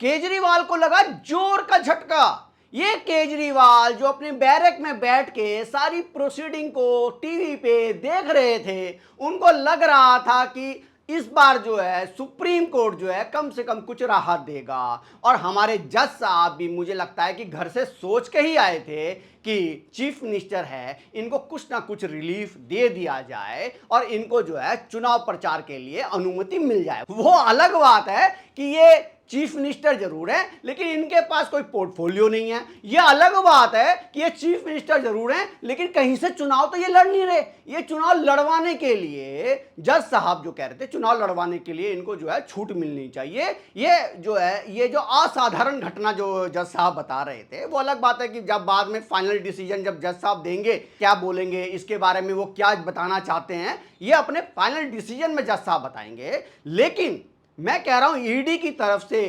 केजरीवाल को लगा जोर का झटका। ये केजरीवाल जो अपने बैरक में बैठ के सारी प्रोसीडिंग को टीवी पे देख रहे थे, उनको लग रहा था कि इस बार जो है सुप्रीम कोर्ट जो है कम से कम कुछ राहत देगा। और हमारे जज साहब भी मुझे लगता है कि घर से सोच के ही आए थे कि चीफ मिनिस्टर है, इनको कुछ ना कुछ रिलीफ दे दिया जाए और इनको जो है चुनाव प्रचार के लिए अनुमति मिल जाए। वो अलग बात है कि ये चीफ मिनिस्टर जरूर है लेकिन इनके पास कोई पोर्टफोलियो नहीं है। ये अलग बात है कि ये चीफ मिनिस्टर जरूर है लेकिन कहीं से चुनाव तो ये लड़ नहीं रहे। ये चुनाव लड़वाने के लिए जज साहब जो कह रहे थे, चुनाव लड़वाने के लिए इनको जो है छूट मिलनी चाहिए। ये जो है, ये जो असाधारण घटना जो जज साहब बता रहे थे, वो अलग बात है कि जब बाद में फाइनल डिसीजन जब जज साहब देंगे, क्या बोलेंगे इसके बारे में, वो क्या बताना चाहते हैं, ये अपने फाइनल डिसीजन में जज साहब बताएंगे। लेकिन मैं कह रहा हूं ईडी की तरफ से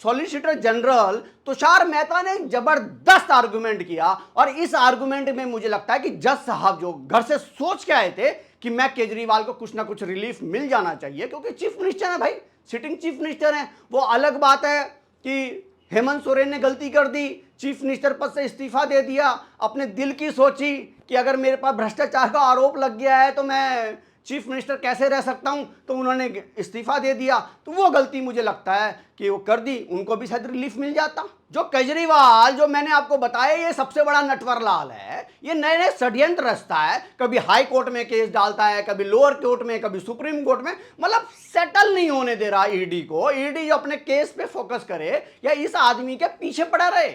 सॉलिसिटर जनरल तुषार मेहता ने जबरदस्त आर्गुमेंट किया और इस आर्गुमेंट में मुझे लगता है कि जज साहब जो घर से सोच के आए थे कि मैं केजरीवाल को कुछ ना कुछ रिलीफ मिल जाना चाहिए, क्योंकि चीफ मिनिस्टर है भाई, सिटिंग चीफ मिनिस्टर है। वो अलग बात है कि हेमंत सोरेन ने गलती कर दी, चीफ मिनिस्टर पद से इस्तीफा दे दिया, अपने दिल की सोची कि अगर मेरे पास भ्रष्टाचार का आरोप लग गया है तो मैं चीफ मिनिस्टर कैसे रह सकता हूं, तो उन्होंने इस्तीफा दे दिया। तो वो गलती मुझे लगता है कि वो कर दी, उनको भी शायद रिलीफ मिल जाता। जो केजरीवाल जो मैंने आपको बताया, ये सबसे बड़ा नटवर लाल है। ये नए नए षड्यंत्र रचता है, कभी हाई कोर्ट में केस डालता है, कभी लोअर कोर्ट में, कभी सुप्रीम कोर्ट में, मतलब सेटल नहीं होने दे रहा ईडी को। ईडी जो अपने केस पे फोकस करे या इस आदमी के पीछे पड़ा रहे।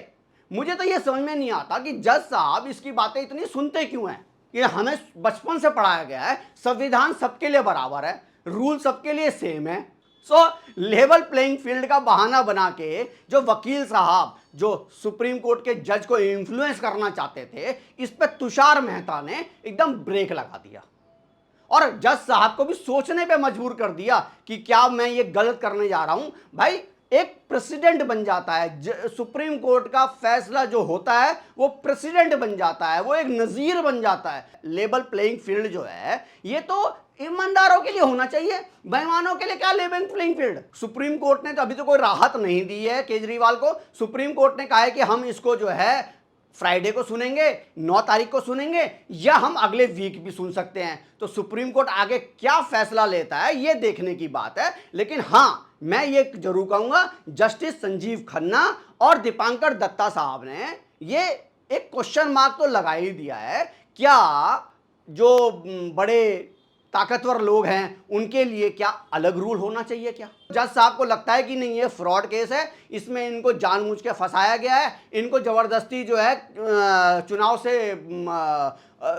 मुझे तो ये समझ में नहीं आता कि जज साहब इसकी बातें इतनी सुनते क्यों हैं। कि हमें बचपन से पढ़ाया गया है संविधान सबके लिए बराबर है, रूल सबके लिए सेम है। सो लेवल प्लेइंग फील्ड का बहाना बना के जो वकील साहब जो सुप्रीम कोर्ट के जज को इन्फ्लुएंस करना चाहते थे, इस पे तुषार मेहता ने एकदम ब्रेक लगा दिया और जज साहब को भी सोचने पे मजबूर कर दिया कि क्या मैं ये गलत करने जा रहा हूं। भाई एक प्रेसिडेंट बन जाता है, सुप्रीम कोर्ट का फैसला जो होता है वो प्रेसिडेंट बन जाता है, वो एक नजीर बन जाता है। लेवल प्लेइंग फील्ड जो है ये तो ईमानदारों के लिए होना चाहिए, बेईमानों के लिए क्या level playing field. Supreme court ने तो अभी तो कोई राहत नहीं दी है केजरीवाल को। सुप्रीम कोर्ट ने कहा है कि हम इसको जो है फ्राइडे को सुनेंगे, 9 तारीख को सुनेंगे, या हम अगले वीक भी सुन सकते हैं। तो सुप्रीम कोर्ट आगे क्या फैसला लेता है ये देखने की बात है। लेकिन हां, मैं ये जरूर कहूंगा, जस्टिस संजीव खन्ना और दीपांकर दत्ता साहब ने ये एक क्वेश्चन मार्क तो लगा ही दिया है, क्या जो बड़े ताकतवर लोग हैं उनके लिए क्या अलग रूल होना चाहिए क्या। जज साहब को लगता है कि नहीं ये फ्रॉड केस है, इसमें इनको जानबूझ के फंसाया गया है, इनको जबरदस्ती जो है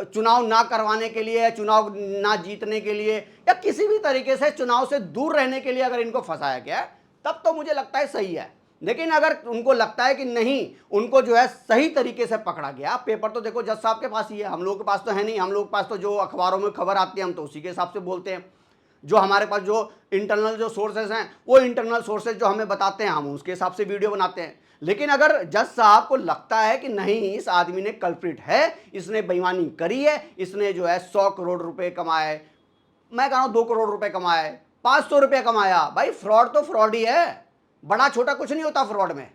चुनाव ना करवाने के लिए, चुनाव ना जीतने के लिए, या किसी भी तरीके से चुनाव से दूर रहने के लिए अगर इनको फंसाया गया है, तब तो मुझे लगता है सही है। लेकिन अगर उनको लगता है कि नहीं, उनको जो है सही तरीके से पकड़ा गया, पेपर तो देखो जज साहब के पास ही है, हम लोगों के पास तो है नहीं। हम लोगों के पास तो जो अखबारों में खबर आती है हम तो उसी के हिसाब से बोलते हैं। जो हमारे पास जो इंटरनल जो सोर्सेज हैं, वो इंटरनल सोर्सेज जो हमें बताते हैं हम उसके हिसाब से वीडियो बनाते हैं। लेकिन अगर जज साहब को लगता है कि नहीं इस आदमी ने कल्प्रिट है, इसने बेईमानी करी है, इसने जो है 100 करोड़ रुपए कमाए, मैं कह रहा हूं 2 करोड़ रुपए कमाए, 500 रुपये कमाया, भाई फ्रॉड तो फ्रॉड ही है, बड़ा छोटा कुछ नहीं होता फ्रॉड में।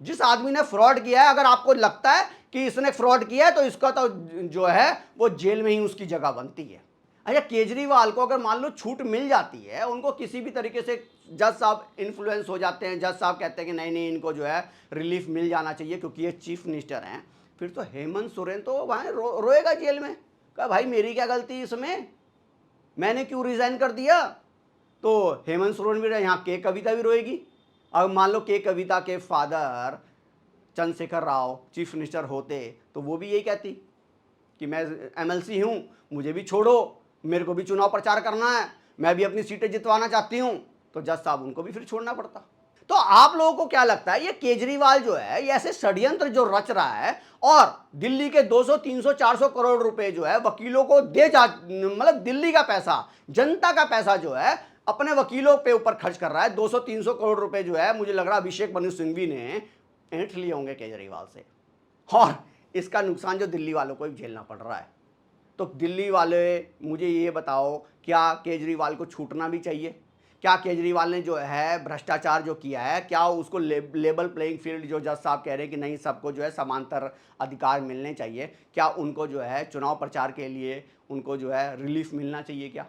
जिस आदमी ने फ्रॉड किया है, अगर आपको लगता है कि इसने फ्रॉड किया है तो इसका तो जो है वो जेल में ही उसकी जगह बनती है। अच्छा, केजरीवाल को अगर मान लो छूट मिल जाती है, उनको किसी भी तरीके से जज साहब इन्फ्लुएंस हो जाते हैं, जज साहब कहते हैं कि नहीं नहीं इनको जो है रिलीफ मिल जाना चाहिए क्योंकि ये चीफ मिनिस्टर हैं, फिर तो हेमंत सोरेन तो वहाँ रोएगा जेल में, कहा भाई मेरी क्या गलती इसमें, मैंने क्यों रिजाइन कर दिया। तो हेमंत सोरेन भी यहाँ के कविता भी रोएगी। अब मान लो के कविता के father Chandrashekhar Rao chief minister होते तो वो भी यही कहती कि मैं एमएलसी हूँ, मुझे भी छोड़ो, मेरे को भी चुनाव प्रचार करना है, मैं भी अपनी सीटें जितवाना चाहती हूँ। तो जज साहब उनको भी फिर छोड़ना पड़ता। तो आप लोगों को क्या लगता है, ये केजरीवाल जो है ये ऐसे षड्यंत्र जो रच रहा है और दिल्ली के 200 300 400 करोड़ रुपए जो है वकीलों को मतलब दिल्ली का पैसा, जनता का पैसा जो है अपने वकीलों पे ऊपर खर्च कर रहा है। 200-300 करोड़ रुपए जो है मुझे लग रहा है अभिषेक मनु सिंघवी ने ऐंठ लिए होंगे केजरीवाल से, और इसका नुकसान जो दिल्ली वालों को भी झेलना पड़ रहा है। तो दिल्ली वाले मुझे ये बताओ, क्या केजरीवाल को छूटना भी चाहिए? क्या केजरीवाल ने जो है भ्रष्टाचार जो किया है, क्या उसको लेबल प्लेइंग फील्ड जो जज साहब कह रहे हैं कि नहीं सबको जो है समांतर अधिकार मिलने चाहिए, क्या उनको जो है चुनाव प्रचार के लिए उनको जो है रिलीफ मिलना चाहिए क्या?